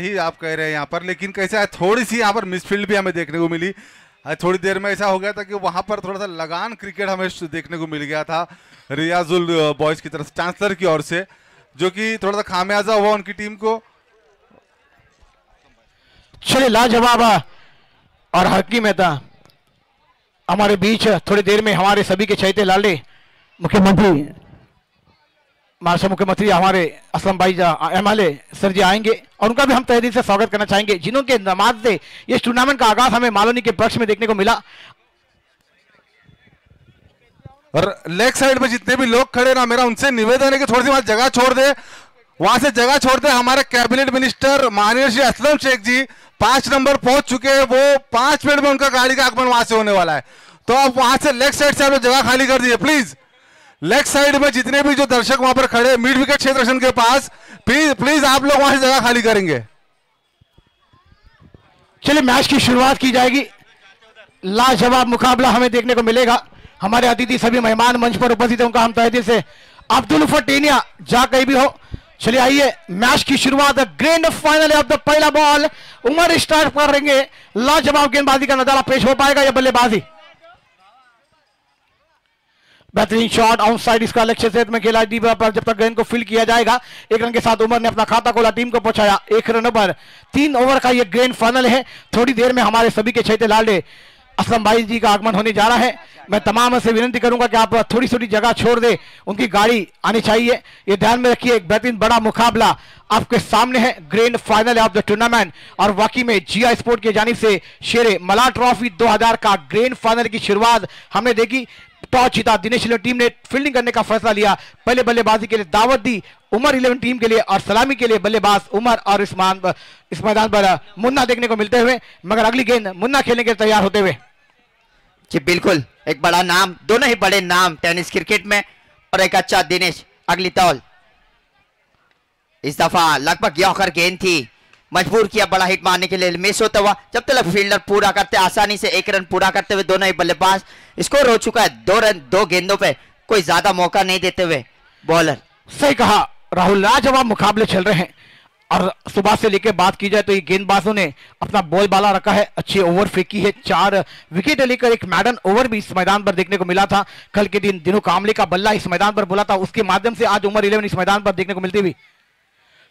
ही आप कह रहे हैं यहाँ पर, लेकिन कैसा है थोड़ी सी यहाँ पर मिसफील्ड भी हमें देखने को मिली। थोड़ी देर में ऐसा हो गया था कि वहां पर थोड़ा सा लगान क्रिकेट हमें देखने को मिल गया था रियाजुल बॉयज की तरफ चांसलर की ओर से, जो कि थोड़ा सा खामियाजा हुआ उनकी टीम को। चले लाजवाब और हकी मेहता हमारे बीच थोड़ी देर में हमारे सभी के चहेते लाडले मुख्यमंत्री महाराष्ट्र मुख्यमंत्री हमारे असलम भाई एमएलए सर जी आएंगे और उनका भी हम तहे दिल से स्वागत करना चाहेंगे, जिन्होंने नमाज से इस टूर्नामेंट का आगाज हमें मालोनी के पक्ष में देखने को मिला। और लेग साइड में जितने भी लोग खड़े ना, मेरा उनसे निवेदन है कि थोड़ी सी वहां जगह छोड़ दे, वहां से जगह छोड़ दे। हमारे कैबिनेट मिनिस्टर माननीय श्री असलम शेख जी 5 नंबर पहुंच चुके हैं, वो 5 मिनट में उनका गाड़ी का आगमन वहां से होने वाला है, तो आप वहां से लेग साइड से आप जगह खाली कर दीजिए प्लीज। लेग साइड में जितने भी जो दर्शक वहां पर खड़े मिड विकेट क्षेत्र के पास, प्लीज आप लोग वहां से जगह खाली करेंगे। चलिए मैच की शुरुआत की जाएगी। लाजवाब मुकाबला हमें देखने को मिलेगा। हमारे अतिथि सभी मेहमान मंच पर उपस्थित हैं, उनका हम तहे दिल से अब्दुल फटीनिया जा कहीं भी हो। चलिए आइए मैच की शुरुआत ग्रैंड फाइनल ऑफ द पहला बॉल उमर स्टार्ट करेंगे। लाजवाब गेंदबाजी का नजारा पेश हो पाएगा या बल्लेबाजी? बेहतरीन शॉट आउट साइड, इसका लक्ष्य सेट में खेला दीवा पर, जब तक गेंद को फील्ड किया जाएगा। 1 रन के साथ उमर ने अपना खाता खोला, टीम को पहुंचाया 1 रन पर। 3 ओवर का ये ग्रैंड फाइनल है। थोड़ी देर में हमारे सभी के चहेते लाडले असलम भाई जी का आगमन होने जा रहा है। मैं तमाम से विनती करूंगा कि आप थोड़ी थोड़ी जगह छोड़ दे, उनकी गाड़ी आनी चाहिए, ये ध्यान में रखिए। एक बेहतरीन बड़ा मुकाबला आपके सामने है, grand final of the tournament, और वाकई में जिया स्पोर्ट की जानिब से शेरे मला ट्रॉफी 2000 का ग्रैंड फाइनल की शुरुआत हमने देखी। टॉस जीता दिनेश इलेवन टीम ने फील्डिंग करने का फैसला लिया। पहले बल्लेबाजी के लिए दावत दी उमर 11 टीम के लिए, और सलामी के लिए बल्लेबाज उमर और इस मैदान पर मुन्ना देखने को मिलते हुए, मगर अगली गेंद मुन्ना खेलने के लिए तैयार होते हुए। जी बिल्कुल, एक बड़ा नाम, दोनों ही बड़े नाम टेनिस क्रिकेट में, और एक अच्छा दिनेश। अगली तौल इस दफा लगभग यॉर्कर गेंद थी, मजबूर किया बड़ा हिट मारने के लिए, मिस होता हुआ। जब तक फील्डर पूरा करते आसानी से 1 रन पूरा करते हुए दोनों ही बल्लेबाज, स्कोर हो चुका है 2 रन 2 गेंदों पे, कोई ज्यादा मौका नहीं देते हुए बॉलर। सही कहा राहुल, लाजवाब मुकाबले चल रहे हैं, और सुबह से लेकर बात की जाए तो ये गेंदबाजों ने अपना बॉल बाला रखा है, अच्छी ओवर फेंकी है। 4 विकेट लेकर एक मैडन ओवर भी इस मैदान पर देखने को मिला था। कल के दिन दिनू कामले का बल्ला इस मैदान पर बोला था, उसके माध्यम से आज उमर 11 इस मैदान पर देखने को मिलती हुई।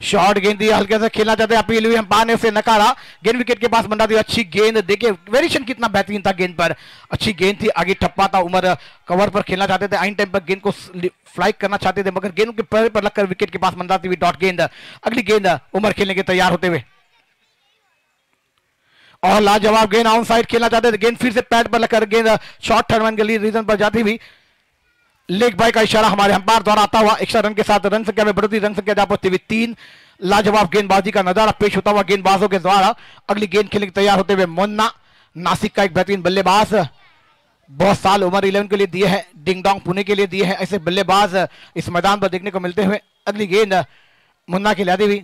शॉर्ट गेंद दी, हल्के से खेलना चाहते हैं, अपील हुई, अंपायर ने उसे नकारा। गेंद विकेट के पास मंडा दी, अच्छी गेंद, देखिए वेरिएशन कितना बेहतरीन था गेंद पर, अच्छी गेंद थी। आगे टप्पा था, उमर कवर पर खेलना चाहते थे, आइन टाइम पर गेंद को फ्लाइक करना चाहते थे, मगर गेंद के पैर पर लगकर विकेट के पास मंडाती हुई डॉट गेंद। अगली गेंद उमर खेलने के तैयार होते हुए, और लाजवाब गेंद ऑन साइड खेलना चाहते थे, गेंद फिर से पैड पर लगकर गेंद शॉर्ट टर्न के लिए रीजन पर जाती हुई। लेग बाय का इशारा हमारे अंपायर द्वारा आता हुआ, एक्स्ट्रा रन के साथ रन संख्या में बढ़ोतरी, रन संख्या जा पहुंचती हुई 3। लाजवाब गेंदबाजी का नजारा पेश होता हुआ गेंदबाजों के द्वारा। अगली गेंद खेलने के तैयार होते हुए मुन्ना, नासिक का एक बेहतरीन बल्लेबाज, बहुत साल उमर 11 के लिए दिए हैं, डिंगडोंग पुणे के लिए दिए हैं, ऐसे बल्लेबाज इस मैदान पर देखने को मिलते हुए। अगली गेंद मुन्ना की लादी हुई,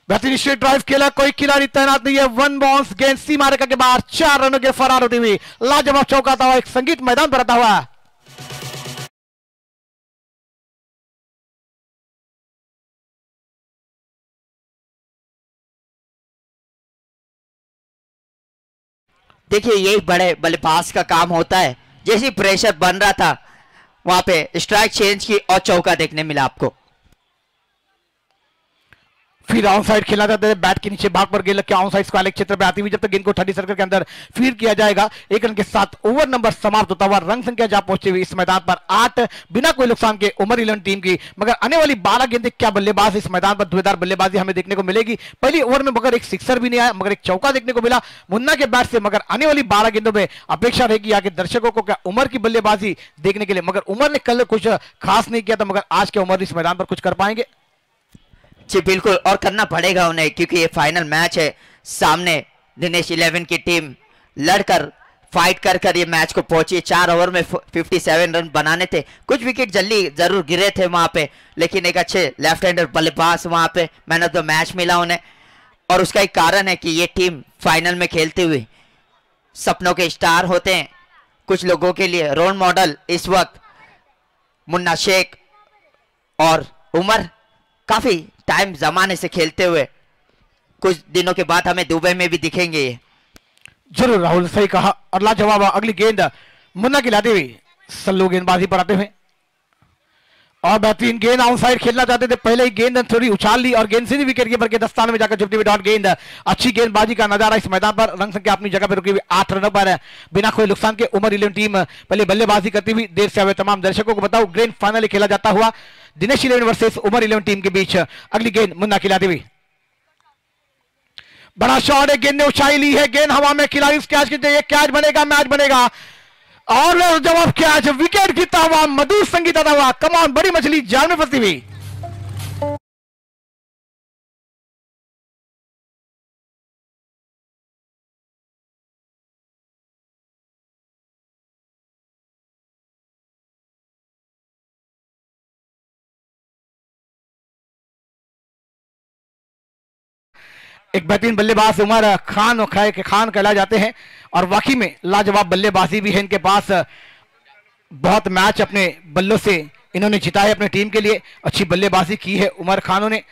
बेहतरीन स्ट्रेट ड्राइव खेला, कोई खिलाड़ी तैनात नहीं है, 1 बाउंस गेंद सीमा रेखा के बाहर, 4 रनों के फरार होती हुई। लाजवाब चौका था, एक संगीत मैदान पर आता हुआ। देखिए यही बड़े बल्लेबाज का काम होता है, जैसे प्रेशर बन रहा था वहां पे स्ट्राइक चेंज की और चौका देखने मिला आपको। फिर ऑन साइड खेला जाता है, बैट के नीचे भाग पर गेंद लग के ऑन साइड स्क्वायर क्षेत्र पे आती हुई, जब तक गेंद को 30 सर्कल के अंदर फीड किया जाएगा। 1 रन के साथ ओवर नंबर समाप्त होता हुआ, रन संख्या जा पहुंची हुई इस मैदान पर 8 बिना कोई नुकसान के उमर 11 टीम की। मगर आने वाली 12 गेंदें क्या बल्लेबाज इस मैदान पर धुएंधार बल्लेबाजी हमें देखने को मिलेगी। पहली ओवर में मगर एक सिक्सर भी नहीं आया, मगर एक चौका देखने को मिला मुन्ना के बैट से। मगर आने वाली 12 गेंदों में अपेक्षा रहेगी आगे दर्शकों को क्या उमर की बल्लेबाजी देखने के लिए। मगर उमर ने कल कुछ खास नहीं किया था, मगर आज के उमर इस मैदान पर कुछ कर पाएंगे? जी बिल्कुल, और करना पड़ेगा उन्हें, क्योंकि ये फाइनल मैच है। सामने दिनेश 11 की टीम लड़कर फाइट कर ये मैच को पहुंची। 4 ओवर में 57 रन बनाने थे, कुछ विकेट जल्दी जरूर गिरे थे वहां पे, लेकिन एक अच्छे लेफ्ट हैंडर बल्लेबाज वहां पे मैन ऑफ द मैच मिला उन्हें। और उसका एक कारण है कि ये टीम फाइनल में खेलते हुए सपनों के स्टार होते हैं। कुछ लोगों के लिए रोल मॉडल इस वक्त मुन्ना शेख और उमर काफी टाइम जमाने से खेलते हुए कुछ दिनों के बाद हमें दुबई में भी दिखेंगे ये। जरूर राहुल, सही कहा। और लाजवाब अगली गेंद मुन्ना की लाते हुए सल्लू गेंदबाजी पर आते हुए, और बेहतरीन गेंद आउट साइड खेलना चाहते थे, पहले ही गेंद थोड़ी उछाल ली और गेंद सीधी विकेट कीपर के दस्ताने में जाकर चुपती हुई डॉट गेंद। अच्छी गेंदबाजी का नजारा इस मैदान पर। रंग संख्या अपनी जगह पर रुकी हुई 8 रनों पर बिना कोई नुकसान के उमर 11 टीम पहले बल्लेबाजी करती हुई। देर से आए तमाम दर्शकों को बताऊं, ग्रैंड फाइनल खेला जाता हुआ दिनेश 11 वर्सेस उमर 11 टीम के बीच। अगली गेंद मुन्ना खिलाती हुई, बड़ा शॉट है, गेंद ने ऊंचाई ली है, गेंद हवा में, खिलाड़ी उस कैच के कैच बनेगा, मैच बनेगा। और जवाब कैच, विकेट गिरता हुआ, मधुर संगीत आता हुआ, कमान, बड़ी मछली जाल में फंसी हुई। एक बेहतरीन बल्लेबाज उमर खान खान कहलाए जाते हैं और वाकई में लाजवाब बल्लेबाजी भी है इनके पास। बहुत मैच अपने बल्लों से इन्होंने जिताए अपने टीम के लिए, अच्छी बल्लेबाजी की है उमर खानों ने।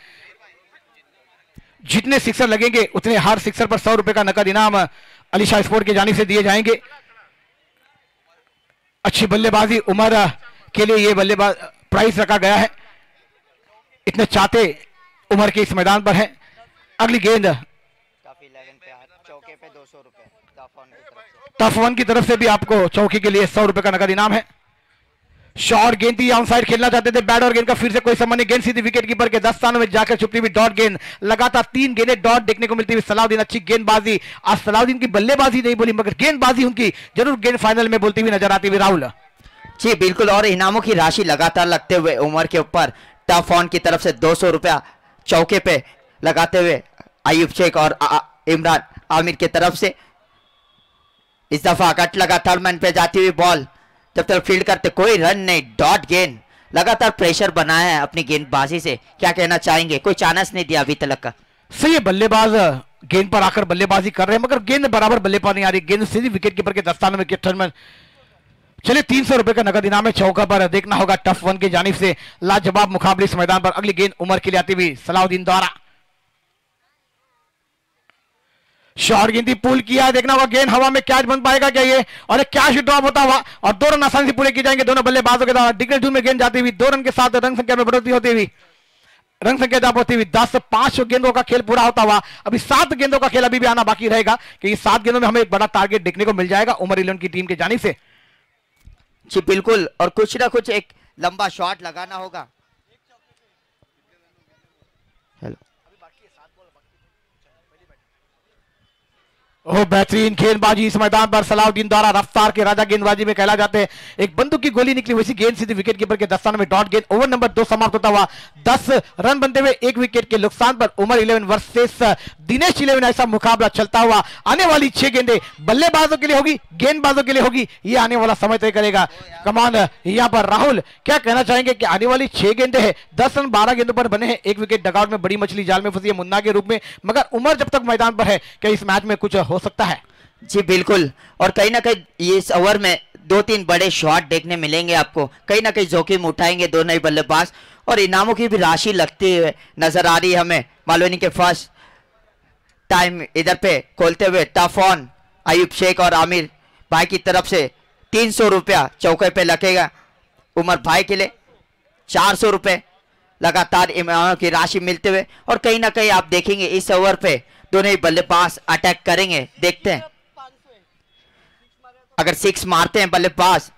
जितने सिक्सर लगेंगे उतने हर सिक्सर पर 100 रुपए का नकद इनाम अलीशा स्पोर्ट की जानिब से दिए जाएंगे। अच्छी बल्लेबाजी उमर के लिए ये बल्लेबाज प्राइस रखा गया है, इतने चाहते उमर के इस मैदान पर हैं। अगली गेंद चौके पे 200 रुपए टफ वन की तरफ से भी आपको चौकी के लिए 100 रुपए का नकद इनाम है। शॉर्ट गेंद थी, ऑन साइड खेलना चाहते थे, बैट और गेंद का फिर से कोई संबंध नहीं, गेंद सीधी विकेट कीपर के दस्तानों में जाकर छुपती हुई डॉट गेंद। लगातार 3 गेंदें डॉट देखने को मिलती हुई सलाउद्दीन, अच्छी गेंदबाजी। आज सलाउद्दीन की बल्लेबाजी नहीं बोली मगर गेंदबाजी उनकी जरूर गेंद फाइनल में बोलती हुई नजर आती हुई। राहुल जी बिल्कुल, और इनामों की राशि लगातार लगते हुए उमर के ऊपर टफ ऑन की तरफ से 200 रुपया चौके पे लगाते हुए अयूब शेख और इमरान आमिर की तरफ से। इस दफा कट लगा, थर्ड मैन पे जाती हुई बॉल, जब तक फील्ड करते कोई रन नहीं, डॉट गेंद। लगातार प्रेशर बनाया है अपनी गेंदबाजी से, क्या कहना चाहेंगे? कोई चांस नहीं दिया अभी तक का। सही है, बल्लेबाज गेंद पर आकर बल्लेबाजी कर रहे हैं मगर गेंद बराबर बल्ले पर नहीं आ रही, गेंद सीधी विकेट कीपर के दस्तानों में थर्ड मैन। चलिए 300 रुपए का नगद इनाम है चौका पर, देखना होगा टफ वन की जानिब से लाजवाब मुकाबले इस मैदान पर। अगली गेंद उमर के लिए आती हुई सलाउद्दीन द्वारा, शॉर्ट गेंद पुल किया, देखना होगा गेंद हवा में कैच बन पाएगा क्या ये, और एक कैच ड्रॉप होता हुआ और 2 रन आसानी से पूरे किए जाएंगे दोनों बल्लेबाजों के द्वारा। डिग्री में गेंद जाती हुई 2 रन के साथ रंग संख्या में बढ़ोतरी होती हुई, रंग संख्या जाप होती हुई 10 से 5 गेंदों का खेल पूरा होता हुआ। अभी 7 गेंदों का खेल अभी भी आना बाकी रहेगा कि 7 गेंदों में हमें एक बड़ा टारगेट देखने को मिल जाएगा उमर 11 की टीम की जानिब से। जी बिल्कुल, और कुछ ना कुछ एक लंबा शॉट लगाना होगा। हेलो, ओह बेहतरीन गेंदबाजी इस मैदान पर सलाउद्दीन द्वारा, रफ्तार के राजा गेंदबाजी में कहला जाते हैं। एक बंदूक की गोली निकली वैसी गेंद सीधी विकेट कीपर के दस्ताने में डॉट गेंद। ओवर नंबर 2 समाप्त होता हुआ 10 रन बनते हुए 1 विकेट के नुकसान पर उमर 11 वर्सेस दिनेश 11। ऐसा मुकाबला चलता हुआ आने वाली 6 गेंदें बल्लेबाजों के लिए होगी, गेंदबाजों के लिए होगी, ये आने वाला समय तय करेगा। कमान यहाँ पर राहुल क्या कहना चाहेंगे कि आने वाली 6 गेंदें हैं, 10 रन 12 गेंदों पर बने हैं, 1 विकेट डगआउट में बड़ी मछली जाल में फंसी है मुन्ना के रूप में, मगर उमर जब तक मैदान पर है क्या इस मैच में कुछ हो सकता है? जी बिल्कुल, और कहीं ना कहीं इस ओवर में 2-3 बड़े शॉट देखने मिलेंगे आपको, कहीं ना कहीं जोखिम उठाएंगे दोनों ही बल्लेबाज, और इनामों की भी राशि लगती हुए नजर आ रही है हमें। मालूनी के फर्स्ट टाइम इधर पे खोलते हुए टफ ऑन अयूब शेख और आमिर भाई की तरफ से 300 रुपया चौके पे लगेगा उमर भाई के लिए, 400 रुपये लगातार इनामों की राशि मिलते हुए। और कहीं ना कहीं आप देखेंगे इस ओवर पे दोनों ही बल्लेबाज अटैक करेंगे, देखते हैं अगर 6 मारते हैं बल्लेबाज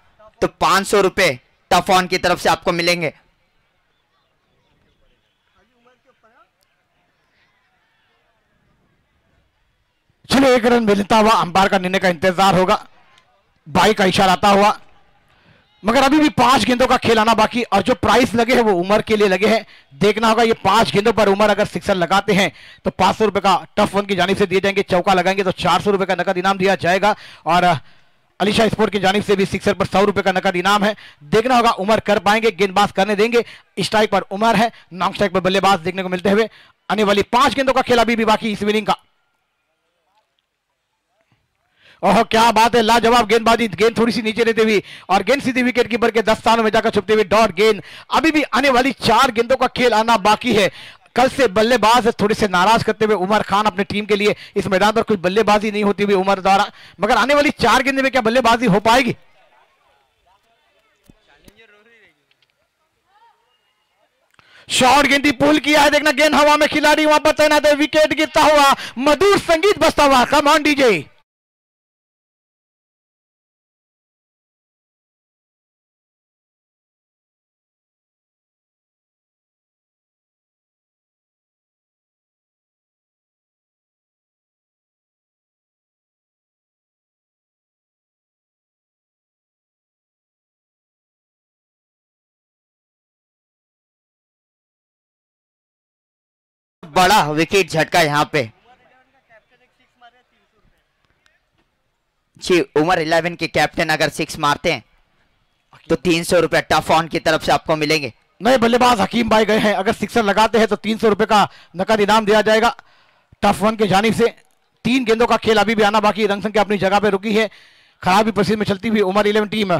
तो 500 रुपए टफ ऑन की तरफ से आपको मिलेंगे। चलो 1 रन मिलता हुआ अंपायर का निर्णय का इंतजार होगा, भाई का इशारा आता हुआ, मगर अभी भी 5 गेंदों का खेल आना बाकी, और जो प्राइस लगे हैं वो उमर के लिए लगे हैं। देखना होगा ये 5 गेंदों पर उमर अगर सिक्सर लगाते हैं तो 500 रुपए का टफ वन की जानिब से दिए जाएंगे, चौका लगाएंगे तो 400 रुपए का नकद इनाम दिया जाएगा, और अलीशा स्पोर्ट की जानिब से भी सिक्सर पर 100 रुपए का नकद इनाम है। देखना होगा उमर कर पाएंगे, गेंदबाज करने देंगे। स्ट्राइक पर उमर है, नॉन स्ट्राइक पर बल्लेबाज देखने को मिलते हुए। आने वाली 5 गेंदों का खेल अभी भी बाकी इस इनिंग का। ओह क्या बात है, लाजवाब गेंदबाजी, गेंद थोड़ी सी नीचे रहते हुई और गेंद सीधी विकेट कीपर के दस्तानों में जाकर छुपते हुए डॉट गेंद। अभी भी आने वाली 4 गेंदों का खेल आना बाकी है। कल से बल्लेबाज थोड़े से नाराज करते हुए उमर खान अपने टीम के लिए इस मैदान पर कुछ बल्लेबाजी नहीं होती हुई उमर द्वारा, मगर आने वाली 4 गेंद में क्या बल्लेबाजी हो पाएगी? शॉर्ट गेंद पुल किया है, देखना गेंद हवा में, खिलाड़ी वहां पर तैनात है, विकेट गिरता हुआ, मधुर संगीत बजता हुआ, कम ऑन डीजे। बड़ा विकेट झटका यहाँ पे जी। उमर 11 के कैप्टन अगर 6 मारते हैं तो 300 रुपए टफ ऑन की तरफ से आपको मिलेंगे। नए बल्लेबाज हकीम भाई गए हैं, अगर सिक्सर लगाते हैं तो 300 रुपए का नकद इनाम दिया जाएगा टफ वन के जानिब से। 3 गेंदों का खेल अभी भी आना बाकी, रंग संख्या अपनी जगह पे रुकी है, खराबी परिस्थिति में चलती हुई उमर 11 टीम।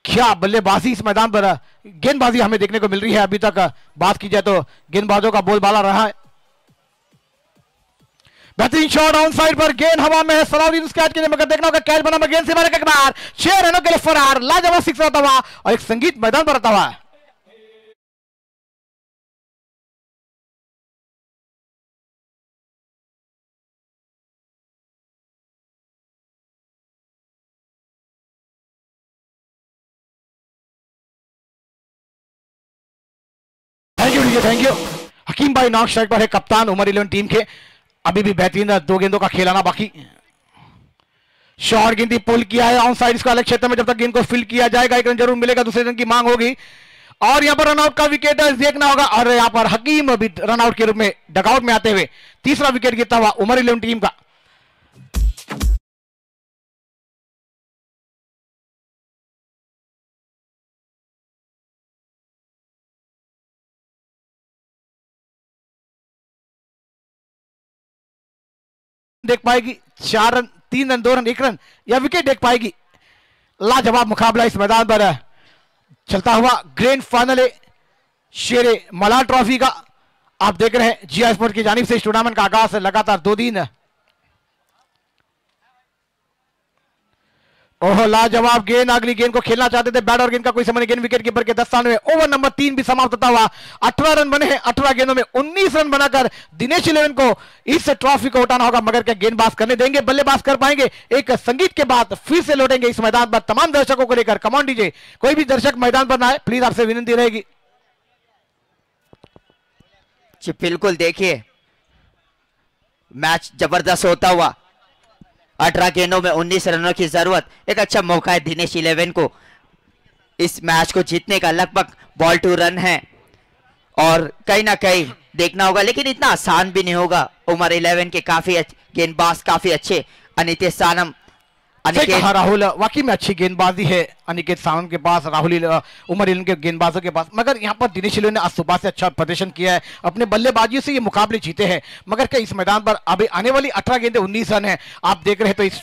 क्या बल्लेबाजी इस मैदान पर, गेंदबाजी हमें देखने को मिल रही है। अभी तक बात की जाए तो गेंदबाजों का बोलबाला रहा है। बेहतरीन शॉट ऑन साइड पर, गेंद हवा में है, सलाउद्दीन उस कैच के लिए, मगर देखना होगा कैच बना, गेंद से मारे के बाद 6 रनों के लिए फरार, लाजवाब सिक्स रहता हुआ और एक संगीत मैदान पर रहता हुआ है। Thank you. हकीम भाई नॉक स्ट्राइक पर है, कप्तान उमर 11 टीम के। अभी भी बेहतरीन 2 गेंदों का खेल आना बाकी। शॉर्ट गेंद पुल किया है ऑन साइड, इसका अलग क्षेत्र में, जब तक गेंद को फील्ड किया जाएगा 1 रन जरूर मिलेगा, दूसरे रन की मांग होगी और यहां पर रनआउट का विकेट देखना होगा। और यहां पर हकीम भी रनआउट के रूप में डगआउट में आते हुए तीसरा विकेट गिरता हुआ उमर 11 टीम का। देख पाएगी 4 रन, 3 रन, 2 रन, 1 रन या विकेट देख पाएगी। लाजवाब मुकाबला इस मैदान पर चलता हुआ। ग्रैंड फाइनल है शेरे मलाल ट्रॉफी का, आप देख रहे हैं जिया स्पोर्ट की जानिब से इस टूर्नामेंट का आगाज है लगातार 2 दिन। ओह लाजवाब गेंद, अगली गेंद को खेलना चाहते थे, बैट और गेंद का कोई समझ नहीं, गेंद विकेट कीपर के 10 में। ओवर नंबर 3 भी समाप्त होता हुआ 18 रन बने हैं, 18 गेंदों में 19 रन बनाकर दिनेश 11 को इस ट्रॉफी को उठाना होगा, मगर क्या गेंदबाज करने देंगे, बल्लेबाज कर पाएंगे? एक संगीत के बाद फिर से लौटेंगे इस मैदान पर तमाम दर्शकों को लेकर। कम ऑन डीजे, कोई भी दर्शक मैदान पर ना आए प्लीज, आपसे विनती रहेगी। जी बिल्कुल, देखिए मैच जबरदस्त होता हुआ, 18 गेंदों में 19 रनों की जरूरत, एक अच्छा मौका है दिनेश 11 को इस मैच को जीतने का। लगभग बॉल टू रन है और कहीं ना कहीं देखना होगा, लेकिन इतना आसान भी नहीं होगा। उमर 11 के काफी गेंदबाज काफी अच्छे, अनिकेत सानम, राहुल वाकई में अच्छी गेंदबाजी है अनिकेत सानम के पास, राहुल उमर 11 के गेंदबाजों के पास, मगर यहाँ पर दिनेश 11 ने आज सुबह से अच्छा प्रदर्शन किया है, अपने बल्लेबाजियों से ये मुकाबले जीते हैं। मगर क्या इस मैदान पर अभी आने वाली 18 गेंदें 19 रन है, आप देख रहे हैं। तो इस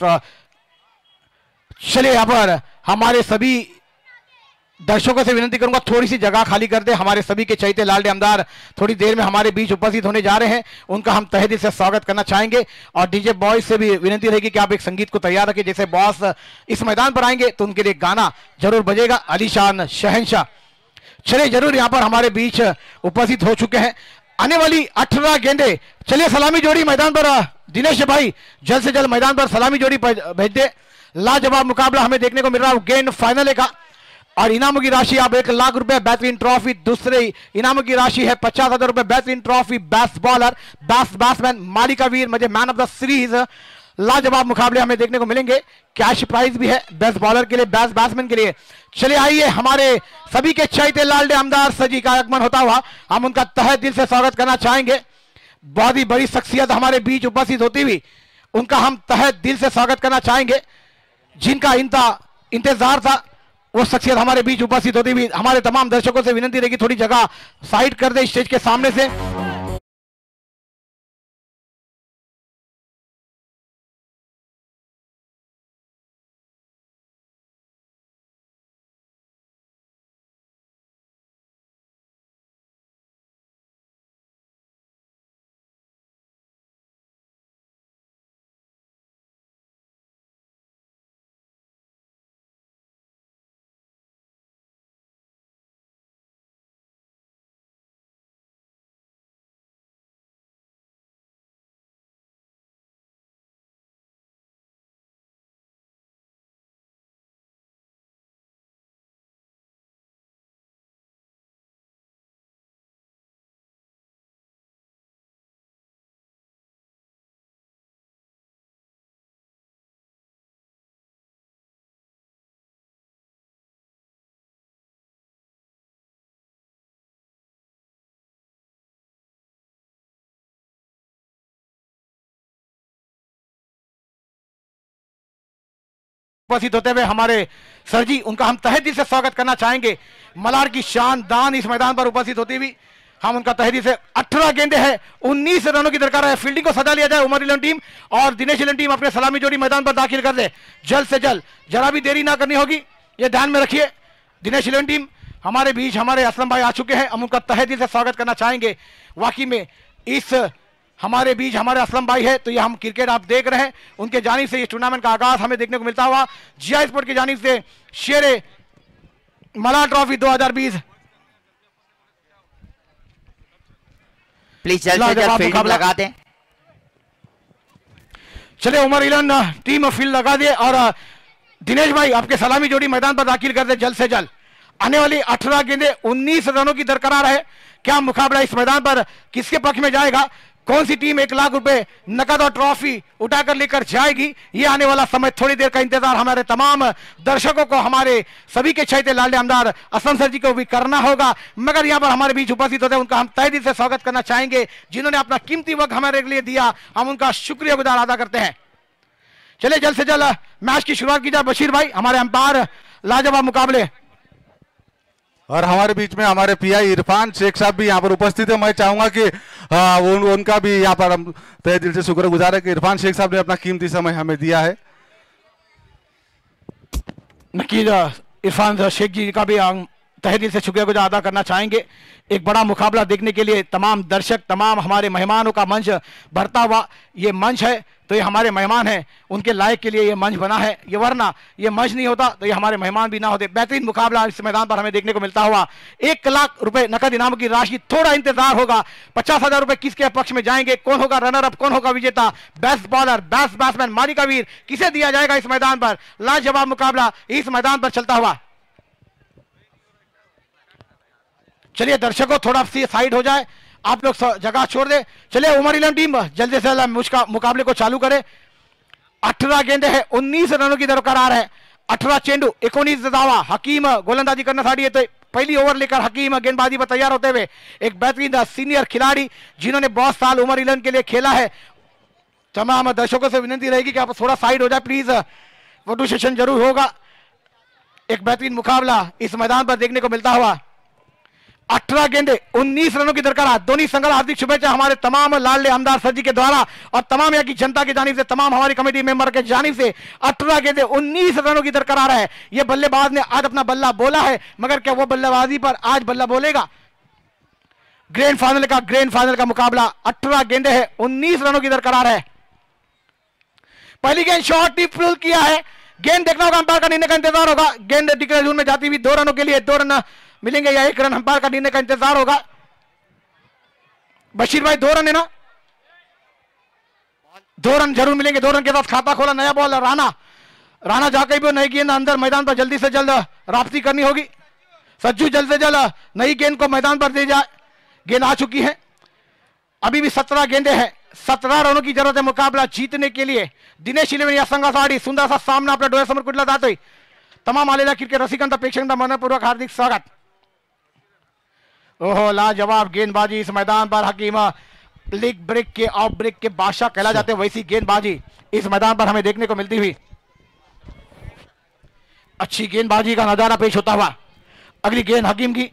चलिए यहाँ पर हमारे सभी दर्शकों से विनती करूंगा थोड़ी सी जगह खाली कर दे। हमारे सभी के चहेते लाल आमदार थोड़ी देर में हमारे बीच उपस्थित होने जा रहे हैं, उनका हम तहे दिल से स्वागत करना चाहेंगे। और डीजे बॉयज से भी विनती रहेगी कि आप एक संगीत को तैयार रखें, जैसे बॉस इस मैदान पर आएंगे तो उनके लिए गाना जरूर बजेगा, अलीशान शहंशाह। चलिए जरूर यहाँ पर हमारे बीच उपस्थित हो चुके हैं आने वाली 18 गेंदे। चलिए सलामी जोड़ी मैदान पर, दिनेश भाई जल्द से जल्द मैदान पर सलामी जोड़ी भेज दे। लाजवाब मुकाबला हमें देखने को मिल रहा है ग्रैंड फाइनल का, और इनामों की राशि आप 1 लाख रुपए बेहतरीन ट्रॉफी, दूसरे इनामों की राशि है 50,000 रुपए बेहतरीन trophy, best bowler, best batsman, मालिका वीर, मुझे मैन ऑफ द सीरीज। लाजवाब मुकाबले हमें देखने को मिलेंगे, कैश प्राइज भी है बेस्ट बॉलर के लिए, बेस्ट बैट्समैन के लिए। चलिए आइए हमारे सभी के चहेते लाल आमदार सजी का आगमन होता हुआ हम उनका तहे दिल से स्वागत करना चाहेंगे। बहुत ही बड़ी शख्सियत हमारे बीच उपस्थित होती हुई उनका हम तहे दिल से स्वागत करना चाहेंगे, जिनका इंतजार था वो शख्सियत हमारे बीच उपस्थित होती हुई। हमारे तमाम दर्शकों से विनती रहेगी थोड़ी जगह साइड कर दे स्टेज के सामने से। उपस्थित होते हुए हमारे सर जी, उनका हम तहे दिल से स्वागत करना चाहेंगे। मलाड की शान दान इस मैदान पर उपस्थित होती हुई हम उनका तहे दिल से 18 गेंदे हैं, 19 रनों की दरकार है। फील्डिंग को सजा लिया जाए। उमर इलेवन टीम और दिनेश इलेवन टीम अपने सलामी जोड़ी मैदान पर दाखिल कर दे जल्द से जल्द, जरा भी देरी ना करनी होगी, ये ध्यान में रखिए। दिनेश इलेवन टीम हमारे बीच हमारे असलम भाई आ चुके हैं, हम उनका तहे दिल से स्वागत करना चाहेंगे। वाकई में इस हमारे बीच हमारे असलम भाई है, तो ये हम क्रिकेट आप देख रहे हैं, उनके जानिब से इस टूर्नामेंट का आगाज हमें देखने को मिलता हुआ। जिया स्पोर्ट की जानिब से शेरे मलाड ट्रॉफी 2020 प्लीज जल्द से जल्द फील्डिंग लगा दें। चले उमर इलेवन टीम फील्ड लगा दे और दिनेश भाई आपके सलामी जोड़ी मैदान पर दाखिल कर दे जल्द से जल्द। आने वाली 18 गेंदे 19 रनों की दरकार है। क्या मुकाबला इस मैदान पर किसके पक्ष में जाएगा, कौन सी टीम 1 लाख रुपए नकद और ट्रॉफी उठाकर लेकर जाएगी, ये आने वाला समय थोड़ी देर का इंतजार हमारे तमाम दर्शकों को, हमारे सभी के चहेते लाडले आमदार असलम सर जी को भी करना होगा। मगर यहाँ पर हमारे बीच उपस्थित होते हैं, उनका हम तहे दिल से स्वागत करना चाहेंगे, जिन्होंने अपना कीमती वक्त हमारे लिए दिया, हम उनका शुक्रिया गुजार अदा करते हैं। चलिए जल्द से जल्द मैच की शुरुआत की जाए। बशीर भाई हमारे अंपायर लाजवाब मुकाबले, और हमारे बीच में हमारे पीआई इरफान शेख साहब भी यहाँ पर उपस्थित है। मैं चाहूंगा कि उनका भी यहाँ पर हम तहे दिल से शुक्रगुजार है कि इरफान शेख साहब ने अपना कीमती समय हमें दिया है। नकीर इरफान शेख जी का भी तहे दिल से शुक्रगुजार अदा करना चाहेंगे। एक बड़ा मुकाबला देखने के लिए तमाम दर्शक, तमाम हमारे मेहमानों का मंच भरता हुआ ये मंच है, तो ये हमारे मेहमान हैं, उनके लायक के लिए ये मंच बना है। ये वरना ये मंच नहीं होता तो ये हमारे मेहमान भी ना होते। बेहतरीन मुकाबला इस मैदान पर हमें देखने को मिलता हुआ। 1 लाख रुपए नकद इनाम की राशि, थोड़ा इंतजार होगा। 50,000 रुपए किसके पक्ष में जाएंगे, कौन होगा रनर अप, कौन होगा विजेता, बेस्ट बॉलर, बेस्ट बैट्समैन, मारी का वीर, किसे दिया जाएगा इस मैदान पर। लाजवाब मुकाबला इस मैदान पर चलता हुआ। चलिए दर्शकों थोड़ा सी साइड हो जाए, आप लोग जगह छोड़ दे। चलिए उमर इलेवन टीम जल्दी से जल्द मुकाबले को चालू करे। 18 गेंदे हैं, 19 रनों की दरकार है। 18 चेंडू, 19 दावा। हकीम गोलंदाजी करना साड़ी है, तो पहली ओवर लेकर हकीम गेंदबाजी पर तैयार होते हुए एक बेहतरीन सीनियर खिलाड़ी जिन्होंने बहुत साल उमर इलेवन के लिए खेला है। तमाम दर्शकों से विनती रहेगी कि आप थोड़ा साइड हो जाए प्लीज, फोटो सेशन जरूर होगा। एक बेहतरीन मुकाबला इस मैदान पर देखने को मिलता हुआ। 18 गेंदे 19 रनों की दरकार। दोनों संघ हार्दिक शुभेच्छा हमारे तमाम लाडले आमदार सर जी के द्वारा और तमाम यहाँ की जनता की जानिब से, तमाम हमारी कमेटी मेंबर के जानिब से। 18 गेंदे 19 रनों की दरकार है। ये बल्लेबाज ने आज अपना बल्ला बोला है, मगर क्या वो बल्लेबाजी पर आज बल्ला बोलेगा। ग्रैंड फाइनल का मुकाबला। 18 गेंदे है, 19 रनों की दरकार है। पहली गेंद शॉट टिप पुल किया है। गेंद देखना होगा, अंपायर का निर्णय का इंतजार होगा। गेंद डिक्लेयर जोन में जाती हुई 2 रनों के लिए 2 रन मिलेंगे या 1 रन, अंपायर का निर्णय का इंतजार होगा। बशीर भाई 2 रन है ना, 2 रन जरूर मिलेंगे। 2 रन के साथ खाता खोला नया बॉल राणा जाकर भी नई गेंद अंदर मैदान पर जल्दी से जल्द वापसी करनी होगी। सज्जू जल्द से जल्द नई गेंद को मैदान पर दे जाए। गेंद आ चुकी है। अभी भी 17 गेंदे हैं, 17 रनों की जरूरत है मुकाबला जीतने के लिए। दिनेश इलेवन या संगासाड़ी सुंदर सा सामना अपने डोळे समोर कुठला जातोय। तमाम आलेल्या क्रिकेट रसिकांचा प्रेक्षकांचा मनपूर्वक हार्दिक स्वागत। ओहो लाजवाब गेंदबाजी इस मैदान पर। हकीम लीग ब्रेक के ऑफ ब्रेक के बादशाह कहला जाते हैं, वैसी गेंदबाजी इस मैदान पर हमें देखने को मिलती हुई। अच्छी गेंदबाजी का नजारा पेश होता हुआ। अगली गेंद हकीम की,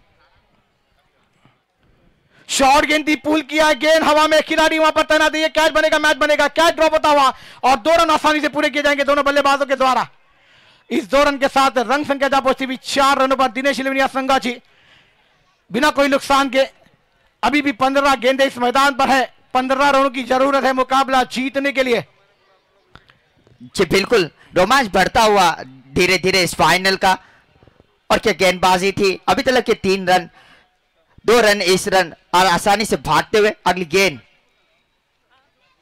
शॉर्ट गेंद थी, पुल किया, गेंद हवा में, खिलाड़ी वहां पर तैनात है। कैच बनेगा, मैच बनेगा, कैच ड्रॉप होता हुआ और 2 रन आसानी से पूरे किए जाएंगे दोनों बल्लेबाजों के द्वारा। इस 2 रन के साथ रंग संख्या जा पहुंचती हुई 4 रनों पर दिनेश इलेवन संगाची बिना कोई नुकसान के। अभी भी 15 गेंदे इस मैदान पर है। 15 रनों की जरूरत है मुकाबला जीतने के लिए। जी बिल्कुल, रोमांच बढ़ता हुआ धीरे धीरे इस फाइनल का। और क्या गेंदबाजी थी। अभी तक के 3 रन, 2 रन इस रन और आसानी से भागते हुए। अगली गेंद,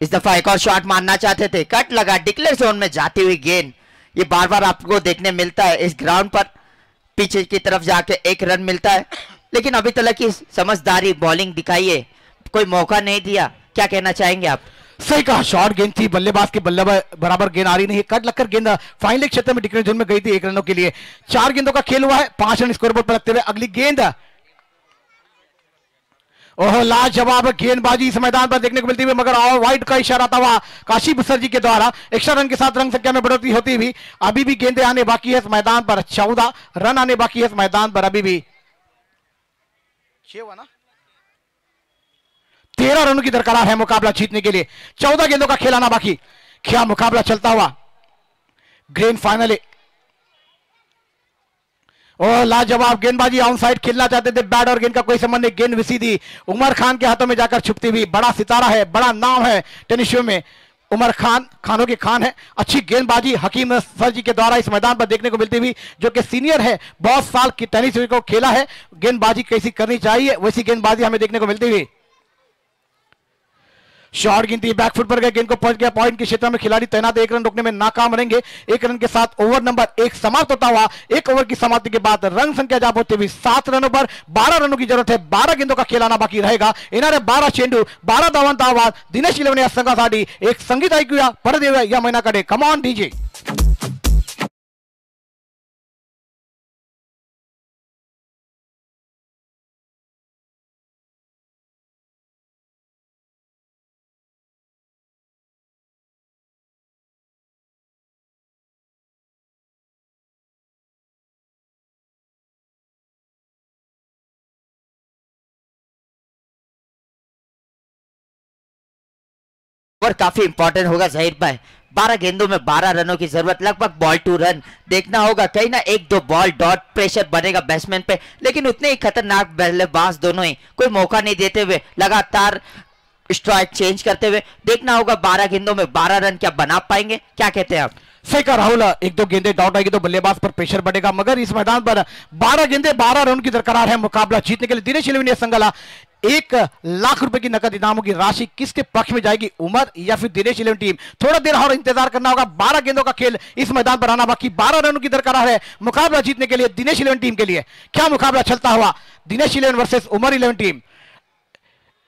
इस दफा एक और शॉट मारना चाहते थे, कट लगा, डिक्लेयर जोन में जाती हुई गेंद। ये बार बार आपको देखने मिलता है इस ग्राउंड पर। पीछे की तरफ जाके 1 रन मिलता है, लेकिन अभी तक की समझदारी बॉलिंग दिखाइए, कोई मौका नहीं दिया। क्या कहना चाहेंगे आप? सही कहा, शॉर्ट गेंद थी, बल्लेबाज के बल्लेबाज बराबर गेंद आ रही नहीं है। कट लगकर गेंद फाइनल क्षेत्र में डिक्लेयर जोन में गई थी 1 रनों के लिए। 4 गेंदों का खेल हुआ है, 5 रन स्कोरबोर्ड पर रखते हुए। अगली गेंद ओह लाजवाब गेंदबाजी इस मैदान पर देखने को मिलती हुई, मगर ऑल वाइड का इशारा था वह काशी बसर जी के द्वारा। एक्स्ट्रा रन के साथ रन संख्या में बढ़ोतरी होती हुई अभी भी गेंदें आने बाकी है इस मैदान पर। 14 रन आने बाकी है इस मैदान पर अभी भी। 13 रनों की दरकार है मुकाबला जीतने के लिए। 14 गेंदों का खेल आना बाकी। क्या मुकाबला चलता हुआ ग्रैंड फाइनल। और लाजवाब गेंदबाजी ऑन साइड खेलना चाहते थे, बैट और गेंद का कोई संबंध नहीं। गेंद विसीधी उमर खान के हाथों में जाकर छुपती हुई। बड़ा सितारा है, बड़ा नाम है टेनिस शो में, उमर खान, खानों के खान है। अच्छी गेंदबाजी हकीम सर जी के द्वारा इस मैदान पर देखने को मिलती हुई, जो कि सीनियर है, बहुत साल की टेनिस को खेला है। गेंदबाजी कैसी करनी चाहिए वैसी गेंदबाजी हमें देखने को मिलती हुई। शॉट गिनती बैकफुट पर गए, गेंद को पहुंच गया पॉइंट के क्षेत्र में, खिलाड़ी तैनात 1 रन रोकने में नाकाम रहेंगे। 1 रन के साथ ओवर नंबर 1 समाप्त होता हुआ। 1 ओवर की समाप्ति के बाद रन संख्या जा पहुंचते हुए 7 रनों पर 12 रनों की जरूरत है। 12 गेंदों का खेल आना बाकी रहेगा। इन्होंने 12 चेंडू 12 धावन आवाज दिनेश 11 संघासाठी एक संगीत ऐकूया, परत येऊया या महिन्याकडे। Come on DJ. और काफी इंपॉर्टेंट होगा जहीर भाई। 12 गेंदों में 12 रनों की जरूरत, लगभग बॉल टू रन देखना होगा। कहीं ना 1-2 बॉल डॉट प्रेशर बनेगा बैट्समैन पे, लेकिन उतने ही खतरनाक बल्लेबाज दोनों ही कोई मौका नहीं देते हुए लगातार स्ट्राइक चेंज करते हुए देखना होगा 12 गेंदों में 12 रन क्या बना पाएंगे। क्या कहते हैं आप? सही कहा राहुल, 1-2 गेंदे डॉट आएगी तो बल्लेबाज पर प्रेशर बढ़ेगा, मगर इस मैदान पर 12 गेंदे 12 रन की दरकार है। मुकाबला जीतने के लिए दिनेश 11 संगला 1 लाख रुपए की नकद इनामों की राशि किसके पक्ष में जाएगी, उमर या फिर दिनेश 11 टीम? थोड़ा देर और इंतजार करना होगा। 12 गेंदों का खेल इस मैदान पर आना बाकी। 12 रनों की दरकार है मुकाबला जीतने के लिए दिनेश 11 टीम के लिए। क्या मुकाबला चलता हुआ दिनेश 11 वर्सेस उमर 11 टीम।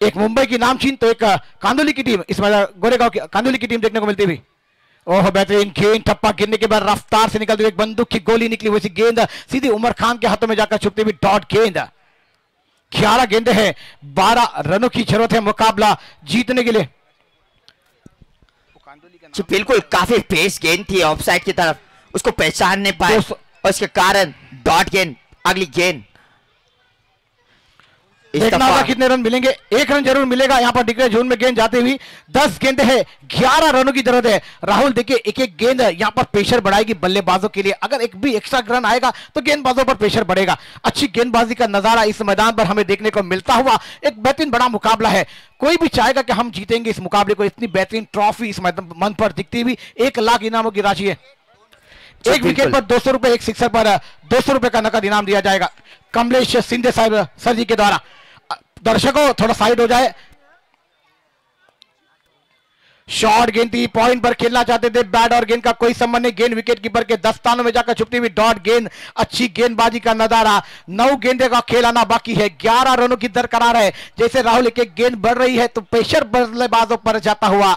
एक मुंबई की नामचीन तो एक कांदोली की टीम, इस मैदान गोरेगांव की कांदोली की टीम देखने को मिलती हुई। ओह बेहतरीन गेंद, टप्पा गिरने के बाद रफ्तार से निकलती हुई एक बंदूक की गोली निकली, वैसी गेंद सीधी उमर खान के हाथों में जाकर छुपती हुई डॉट गेंद। 11 गेंदे हैं, 12 रनों की जरूरत है मुकाबला जीतने के लिए। बिल्कुल काफी पेस गेंद थी ऑफसाइड की तरफ, उसको पहचान नहीं पाए और इसके कारण डॉट गेंद। अगली गेंद देखना होगा कितने रन मिलेंगे। 1 रन जरूर मिलेगा यहाँ पर डिक्लेयर जोन में गेंद जाते हुई। 10 गेंदे है, 11 रनों की जरूरत है। राहुल देखिए एक एक गेंद यहाँ पर प्रेशर बढ़ाएगी बल्लेबाजों के लिए। अगर एक भी एक्स्ट्रा रन आएगा तो गेंदबाजों पर प्रेशर बढ़ेगा। अच्छी गेंदबाजी का नजारा इस मैदान पर हमें देखने को मिलता हुआ एक बेहतरीन बड़ा मुकाबला है। कोई भी चाहेगा कि हम जीतेंगे इस मुकाबले को। इतनी बेहतरीन ट्रॉफी इस मंच पर दिखती हुई 1 लाख इनामों की राशि है। एक विकेट पर 200 रुपए, एक सिक्सर पर 200 रुपए का नकद इनाम दिया जाएगा कमलेश सिंधे साहब सर जी के द्वारा। दर्शकों थोड़ा साइड हो जाए। शॉर्ट गेंद थी, पॉइंट पर खेलना चाहते थे, बैट और गेंद का कोई संबंध नहीं। गेंद विकेट कीपर के दस्तानों में जाकर छुपती हुई डॉट गेंद। अच्छी गेंदबाजी का नजारा। 9 गेंदे का खेल आना बाकी है। 11 रनों की दरकार है। जैसे राहुल एक गेंद बढ़ रही है तो प्रेशर बल्लेबाजों पर जाता हुआ।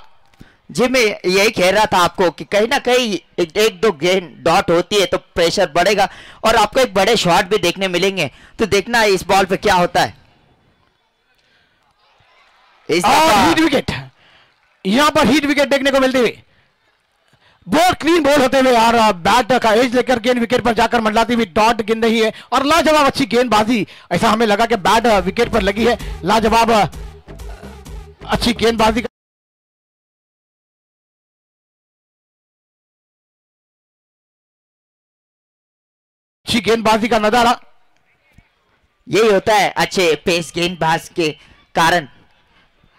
जी मैं यही कह रहा था आपको कि कहीं ना कहीं 1-2 गेंद डॉट होती है तो प्रेशर बढ़ेगा और आपको एक बड़े शॉट भी देखने मिलेंगे। तो देखना है इस बॉल पे क्या होता है। हिट विकेट, यहां पर हिट विकेट देखने को मिलती हुई। बहुत क्लीन बॉल होते हुए और बैट का एज लेकर गेंद विकेट पर जाकर मंडलाती हुई डॉट गेंद रही है और लाजवाब अच्छी गेंदबाजी। ऐसा हमें लगा कि बैट विकेट पर लगी है। लाजवाब अच्छी गेंदबाजी, अच्छी गेंदबाजी का नजारा। यही होता है अच्छे पेस गेंदबाज के कारण।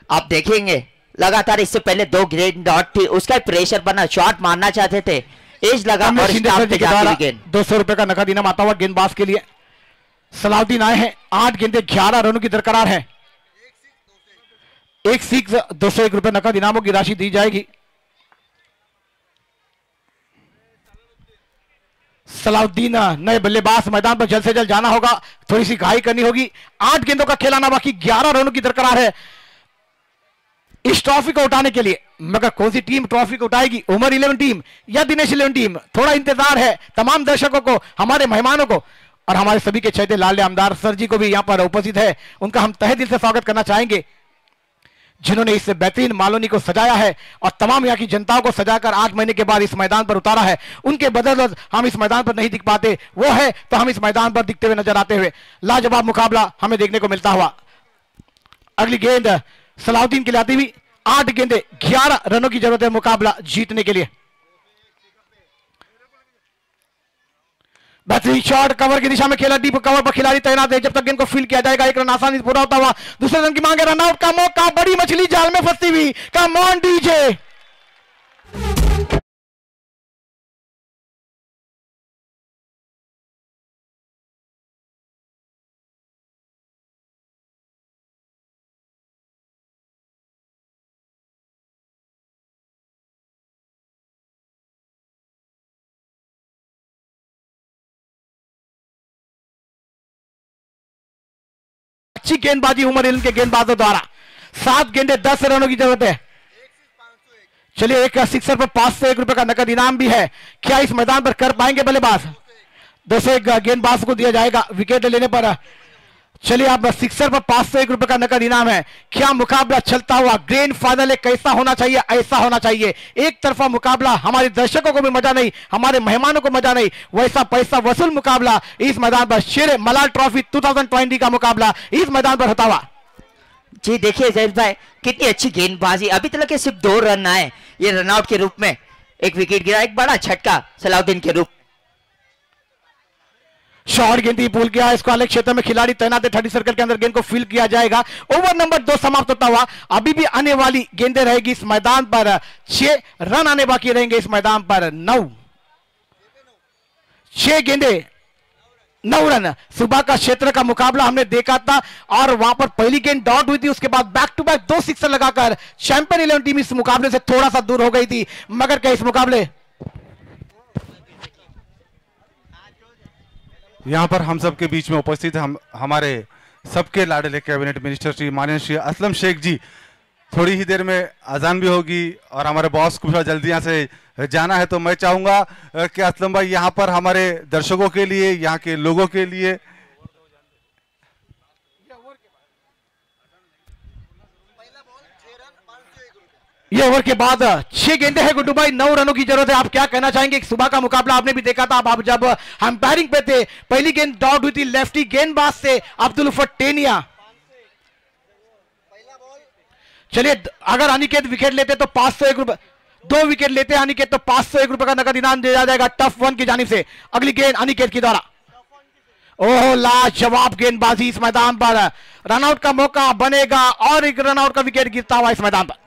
आप देखेंगे लगातार इससे पहले 2 ग्रेड डॉट थी, उसका प्रेशर बना, शॉट मारना चाहते थे, एज लगा और गेंद। 200 रुपए का नकद इनाम आता हुआ गेंदबाज के लिए। सलाउद्दीन आए हैं। 8 गेंदे 11 रनों की दरकार है। 1 सिक्स 201 रुपए नकद इनामों की राशि दी जाएगी। सलाउद्दीन नए बल्लेबाज, मैदान पर जल्द से जल्द जाना होगा, थोड़ी सी घाई करनी होगी। 8 गेंदों का खेल आना बाकी, 11 रनों की दरकार है इस ट्रॉफी को उठाने के लिए। मगर कौन सी टीम ट्रॉफी को उठाएगी, उमर 11 टीम या दिनेश 11 टीम? थोड़ा इंतजार है तमाम दर्शकों को, हमारे मेहमानों को। और हमारे सभी के चहेते लाल आमदार सर जी को भी यहाँ पर उपस्थित है, उनका हम तहे दिल से स्वागत करना चाहेंगे, जिन्होंने इस बेहतरीन मालोनी को सजाया है और तमाम यहाँ की जनताओं को सजाकर 8 महीने के बाद इस मैदान पर उतारा है। उनके बदौलत हम इस मैदान पर नहीं दिख पाते, वो है तो हम इस मैदान पर दिखते हुए नजर आते हुए लाजवाब मुकाबला हमें देखने को मिलता हुआ। अगली गेंद सलाउद्दीन के लिए आती हुई, 8 गेंदे 11 रनों की जरूरत है मुकाबला जीतने के लिए। बेहतरीन शॉट, कवर की दिशा में खेला, डीप कवर पर खिलाड़ी तैनात है, जब तक गेंद को फील्ड किया जाएगा 1 रन आसानी से पूरा होता हुआ। दूसरे रन की मांग है, रन आउट का मौका, बड़ी मछली जाल में फंसी हुई, कम ऑन डीजे। अच्छी गेंदबाजी उमर इल्म के गेंदबाजों द्वारा, 7 गेंदे 10 रनों की जरूरत है। चलिए एक सिक्सर पर 501 रुपए का नकद इनाम भी है, क्या इस मैदान पर कर पाएंगे बल्लेबाज? 10 गेंदबाज को दिया जाएगा विकेट लेने पर। चलिए अब सिक्सर पर 501 रुपए का नकद इनाम है, क्या मुकाबला चलता हुआ ग्रैंड फाइनल कैसा होना चाहिए? ऐसा होना चाहिए, एक तरफा मुकाबला, हमारे दर्शकों को भी मजा नहीं, हमारे मेहमानों को मजा नहीं, वैसा पैसा वसूल मुकाबला इस मैदान पर, शेर मलाल ट्रॉफी 2020 का मुकाबला इस मैदान पर होता हुआ। जी देखिए जैद भाई, कितनी अच्छी गेंदबाजी, अभी तक के सिर्फ 2 रन आए, ये रनआउट के रूप में एक विकेट गिरा, एक बड़ा झटका सलाउद्दीन के रूप। शॉर्ट गेंद पुल किया, इसको अलग क्षेत्र में खिलाड़ी तैनात है, 30 सर्कल के अंदर गेंद को फील्ड किया जाएगा। ओवर नंबर 2 समाप्त होता हुआ, अभी भी आने वाली गेंदें रहेगी इस मैदान पर, 6 रन आने बाकी रहेंगे इस मैदान पर। 6 गेंदे 9 रन। सुबह का क्षेत्र का मुकाबला हमने देखा था और वहां पर पहली गेंद डॉट हुई थी, उसके बाद बैक टू बैक 2 सिक्सर लगाकर चैंपियन 11 टीम इस मुकाबले से थोड़ा सा दूर हो गई थी, मगर क्या इस मुकाबले यहाँ पर हम सबके बीच में उपस्थित हमारे सबके लाडले कैबिनेट मिनिस्टर श्री माननीय श्री असलम शेख जी। थोड़ी ही देर में अजान भी होगी और हमारे बॉस को जल्दी यहाँ से जाना है, तो मैं चाहूंगा कि असलम भाई यहाँ पर हमारे दर्शकों के लिए, यहाँ के लोगों के लिए ये ओवर के बाद 6 गेंदे हैं गुड्डू भाई, 9 रनों की जरूरत है। आप क्या कहना चाहेंगे? सुबह का मुकाबला आपने भी देखा था, आप जब अंपायरिंग पे थे, पहली गेंद डॉट हुई थी लेफ्टी गेंदबाज से अब्दुल फटेनिया। चलिए अगर अनिकेत विकेट लेते तो 501 रुपए, 2 विकेट लेते अनिकेत तो 501 रुपए का नकद इनाम दिया जाएगा टफ वन की जानिब से। अगली गेंद अनिकेत की द्वारा, ओह लाजवाब गेंदबाजी इस मैदान पर, रनआउट का मौका बनेगा और एक रनआउट का विकेट गिरता हुआ इस मैदान पर।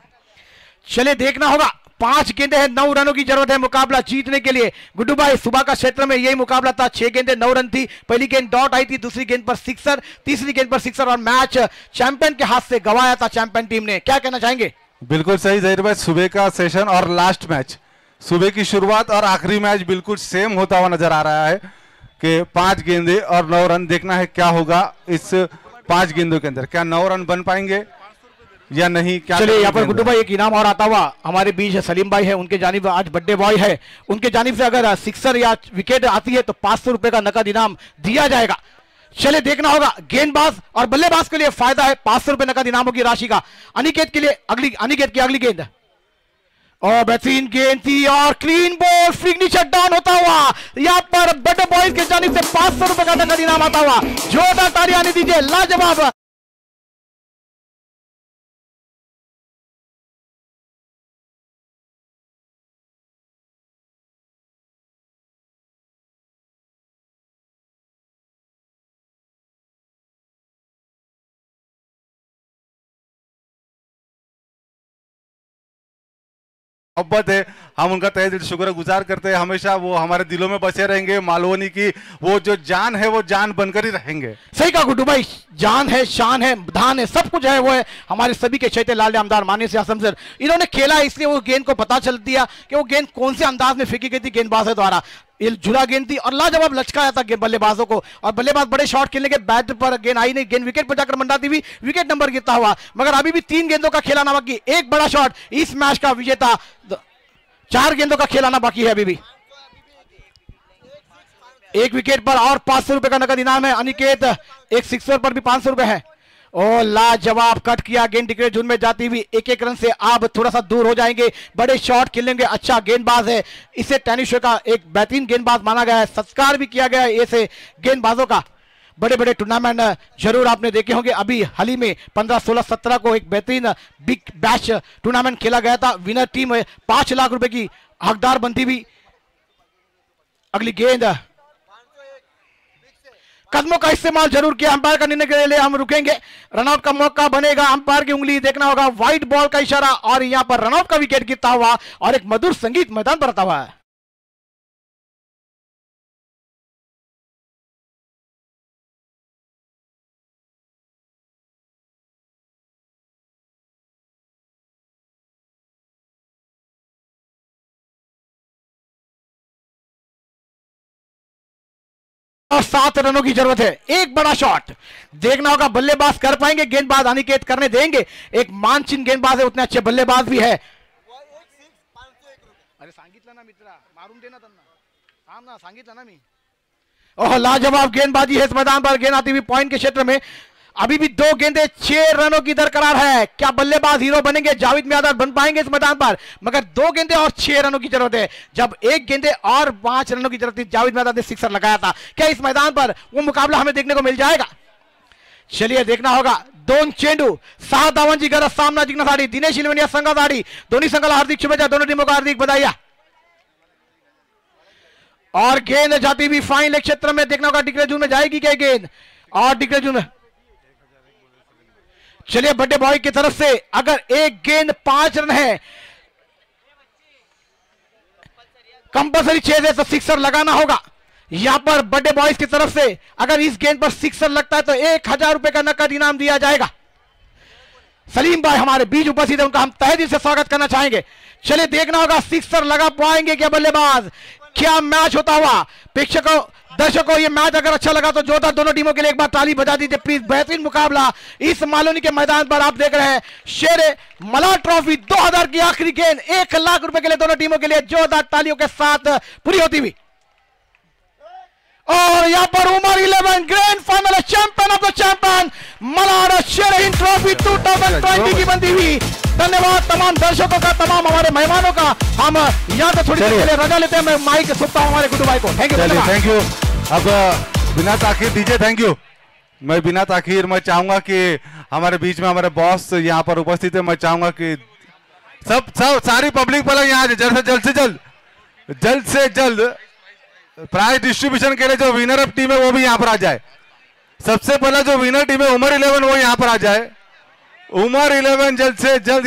चलिए देखना होगा, 5 गेंदे हैं, 9 रनों की जरूरत है मुकाबला जीतने के लिए। गुड्डू भाई सुबह का क्षेत्र में यही मुकाबला था, 6 गेंदे 9 रन थी, पहली गेंद डॉट आई थी, दूसरी गेंद पर सिक्सर, तीसरी गेंद पर सिक्सर और मैच चैंपियन के हाथ से गंवाया था चैंपियन टीम ने। क्या कहना चाहेंगे? बिल्कुल सही जहीर भाई, सुबह का सेशन और लास्ट मैच, सुबह की शुरुआत और आखिरी मैच बिल्कुल सेम होता हुआ नजर आ रहा है कि 5 गेंदे और 9 रन। देखना है क्या होगा इस 5 गेंदों के अंदर, क्या 9 रन बन पाएंगे या नहीं। क्या चलिए यहाँ पर गुड्डू भाई एक इनाम और आता हुआ हमारे बीच सलीम भाई है, उनके जानिब आज बर्थडे बॉय है, उनके जानिब से अगर सिक्सर या विकेट आती है तो 500 रुपए का नकद इनाम दिया जाएगा। चलिए देखना होगा, गेंदबाज और बल्लेबाज के लिए फायदा है, 500 रुपए नकद इनामों की राशि का। अनिकेत के लिए अनिकेत की अगली गेंद, और बेहतरीन गेंद थी और क्लीन बॉल, सिग्नेचर डाउन होता हुआ यहाँ पर बर्थडे बॉयज के जानिब से 500 रुपए का नकद इनाम आता हुआ। जोरदार तालियां आने दीजिए, लाजवाब। मोहब्बत है, हम उनका तहे दिल शुक्र गुजार करते हैं, हमेशा वो हमारे दिलों में बसे रहेंगे। मालवनी की वो जो जान है वो जान बनकर ही रहेंगे। सही कहा गुड्डू भाई, जान है, शान है, धान है, सब कुछ है, वो है हमारे सभी के चहेते लाल आमदार माननीय से आसम सर। इन्होंने खेला इसलिए वो गेंद को पता चल दिया कि वो गेंद कौन से अंदाज में फेंकी गई थी गेंदबाजों द्वारा। ये झुला गेंद थी और लाजवाब लचकाया था बल्लेबाजों को, और बल्लेबाज बड़े शॉट खेलने के बैट पर गेंद आई नहीं, गेंद विकेट पर जाकर मंडाती हुई विकेट नंबर गिरता हुआ। मगर अभी भी 3 गेंदों का खेलाना बाकी, एक बड़ा शॉट इस मैच का विजेता, 4 गेंदों का खेलाना बाकी है अभी भी। एक विकेट पर और 500 रुपए का नकद इनाम है। अनिकेत एक सिक्सर पर भी 500 रुपए है। और लाजवाब कट किया गेंद डिक्लेयर जोन में जाती हुई। एक एक रन से आप थोड़ा सा दूर हो जाएंगे। बड़े शॉट खेलेंगे, अच्छा गेंदबाज है, इसे टेनिस शो का एक बेहतरीन गेंदबाज माना गया है। सत्कार भी किया गया है ऐसे गेंदबाजों का। बड़े बड़े टूर्नामेंट जरूर आपने देखे होंगे। अभी हाल ही में 15, 16, 17 को एक बेहतरीन बिग बैश टूर्नामेंट खेला गया था। विनर टीम 5 लाख रुपए की हकदार बनती हुई। अगली गेंद, कदमों का इस्तेमाल जरूर किया। अंपायर का निर्णय के लिए हम रुकेंगे। रनआउट का मौका बनेगा। अंपायर की उंगली देखना होगा। वाइड बॉल का इशारा और यहां पर रनआउट का विकेट गिरता हुआ और एक मधुर संगीत मैदान पर आता हुआ है। और 7 रनों की जरूरत है। एक बड़ा शॉट देखना होगा, बल्लेबाज कर पाएंगे, गेंदबाज अनिकेत करने देंगे। एक मानचिन गेंदबाज है, उतने अच्छे बल्लेबाज भी है। अरे सांगितलं ना मित्रा, मारून देना त्यांना, थांब ना, सांगितलं ना मी। ओह, लाजवाब गेंदबाजी है इस मैदान पर। गेंद आती हुई पॉइंट के क्षेत्र में। अभी भी 2 गेंदें 6 रनों की दरकरार है। क्या बल्लेबाज हीरो बनेंगे, जावेद मियादाद बन पाएंगे इस मैदान पर? मगर 2 गेंदें और 6 रनों की जरूरत है। जब 1 गेंदे और 5 रनों की जरूरत थी, जावेद मियादाद ने सिक्सर लगाया था। क्या इस मैदान पर वो मुकाबला हमें देखने को मिल जाएगा? चलिए देखना होगा। 2 चेंडू 6 धावांची गरज सामना जिंकण्यासाठी दिनेश इलेव्हन या संघासाठी। दोन्ही संघाला हार्दिक शुभेच्छा, दोनों टीमों को हार्दिक बधाई। और गेंद जाती हुई फाइन लेग क्षेत्र में। देखना होगा डिक्लेयर जोन में जाएगी क्या गेंद, और डिक्लेयर जोन में। चलिए बड़े बॉय की तरफ से अगर एक गेंद 5 रन है, कंपलसरी 6 है तो सिक्सर लगाना होगा। यहां पर बड़े बॉयज की तरफ से अगर इस गेंद पर सिक्सर लगता है तो 1000 रुपए का नकद इनाम दिया जाएगा। सलीम भाई हमारे बीच उपस्थित है, उनका हम तहे दिल से स्वागत करना चाहेंगे। चलिए देखना होगा सिक्सर लगा पाएंगे क्या बल्लेबाज, क्या मैच होता हुआ। प्रेक्षकों, दर्शकों, ये मैच अगर अच्छा लगा तो जोरदार दोनों टीमों के लिए एक बार ताली बजा दीजिए प्लीज। बेहतरीन मुकाबला इस मालोनी के मैदान पर आप देख रहे हैं। शेर मलार ट्रॉफी 2000 की आखिरी गेंद 1 लाख रुपए के लिए दोनों टीमों के लिए जोरदार तालियों के साथ पूरी होती हुई। और यहां पर Umar 11 grand final champion of the champion मलार शेर हिंद ट्रॉफी 2020 की बनती हुई। धन्यवाद तमाम दर्शकों का, तमाम हमारे मेहमानों का। हम यहाँ से थोड़ी देर के लिए रजा लेते हैं। मैं माइक सौंपता हूँ हमारे गुड्डू भाई को। Thank you, thank you. अब बिना ताखीर दीजिए, थैंक यू। मैं बिना ताखीर मैं चाहूंगा कि हमारे बीच में हमारे बॉस यहाँ पर उपस्थित है। मैं चाहूंगा कि सब सारी पब्लिक पहले यहाँ जल्द से जल्द प्राइज डिस्ट्रीब्यूशन के लिए जो विनर ऑफ टीम है वो भी यहाँ पर आ जाए। सबसे पहला जो विनर टीम है उमर 11 वो यहाँ पर आ जाए। उमर 11 जल्द से जल्द